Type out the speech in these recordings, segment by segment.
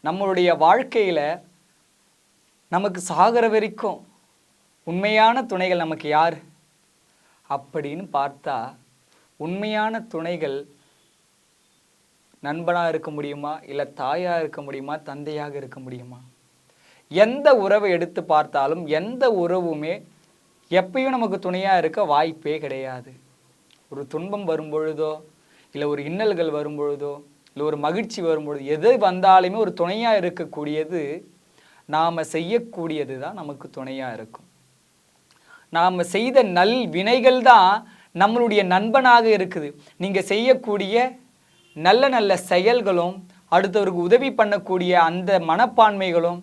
நம்மளுடைய வாழ்க்கையில் நமக்கு சாகிற வரைக்கும் உண்மையான துணைகள் நமக்கு யார் அப்படின்னு பார்த்தா, உண்மையான துணைகள் நண்பனாக இருக்க முடியுமா, இல்லை தாயாக இருக்க முடியுமா, தந்தையாக இருக்க முடியுமா? எந்த உறவை எடுத்து பார்த்தாலும் எந்த உறவுமே எப்பயும் நமக்கு துணையாக இருக்க வாய்ப்பே கிடையாது. ஒரு துன்பம் வரும்பொழுதோ, இல்லை ஒரு இன்னல்கள் வரும்பொழுதோ, இல்லை ஒரு மகிழ்ச்சி வரும்பொழுது, எது வந்தாலுமே ஒரு துணையாக இருக்கக்கூடியது நாம் செய்யக்கூடியது தான் நமக்கு துணையாக இருக்கும். நாம் செய்த நல் வினைகள் தான் நம்மளுடைய நண்பனாக இருக்குது. நீங்கள் செய்யக்கூடிய நல்ல நல்ல செயல்களும், அடுத்தவருக்கு உதவி பண்ணக்கூடிய அந்த மனப்பான்மைகளும்,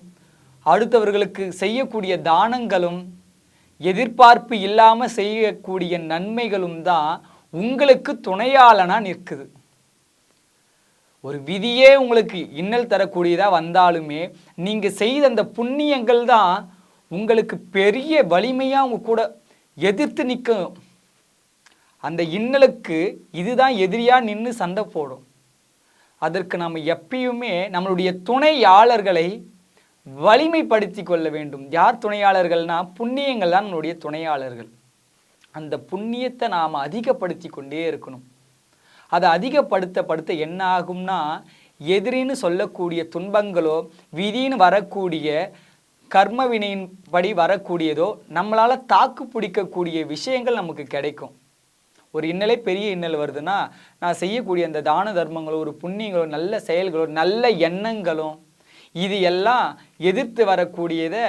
அடுத்தவர்களுக்கு செய்யக்கூடிய தானங்களும், எதிர்பார்ப்பு இல்லாமல் செய்யக்கூடிய நன்மைகளும் தான் உங்களுக்கு துணையாளனாக நிற்குது. ஒரு விதியே உங்களுக்கு இன்னல் தரக்கூடியதாக வந்தாலுமே நீங்கள் செய்த அந்த புண்ணியங்கள் தான் உங்களுக்கு பெரிய வலிமையாக உங்க கூட எதிர்த்து நிற்கும். அந்த இன்னலுக்கு இதுதான் எதிரியாக நின்று சண்டை போடும். அதற்கு நம்ம எப்பயுமே நம்மளுடைய துணையாளர்களை வலிமைப்படுத்தி கொள்ள வேண்டும். யார் துணையாளர்கள்னா, புண்ணியங்கள் தான் நம்மளுடைய துணையாளர்கள். அந்த புண்ணியத்தை நாம் அதிகப்படுத்தி கொண்டே இருக்கணும். அதை அதிகப்படுத்த என்ன ஆகும்னா, எதிரின்னு சொல்லக்கூடிய துன்பங்களோ, விதின்னு வரக்கூடிய கர்மவினையின் படி வரக்கூடியதோ, நம்மளால் தாக்கு பிடிக்கக்கூடிய விஷயங்கள் நமக்கு கிடைக்கும். ஒரு இன்னலே பெரிய இன்னல் வருதுன்னா, நான் செய்யக்கூடிய அந்த தான தர்மங்களோ, ஒரு புண்ணியங்களோ, நல்ல செயல்களோ, நல்ல எண்ணங்களும், இது எல்லாம் எதிர்த்து வரக்கூடியதை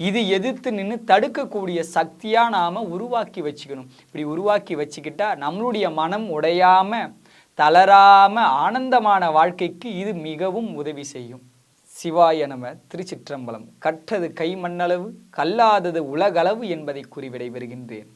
இது எதிர்த்து நின்று தடுக்கக்கூடிய சக்தியாக நாம் உருவாக்கி வச்சுக்கணும். இப்படி உருவாக்கி வச்சுக்கிட்டா நம்மளுடைய மனம் உடையாமல், தளராமல் ஆனந்தமான வாழ்க்கைக்கு இது மிகவும் உதவி செய்யும். சிவாய நம. திருச்சிற்றம்பலம். கற்றது கை மண்ணளவு, கல்லாதது உலகளவு என்பதை கூறி விடைபெறுகின்றேன்.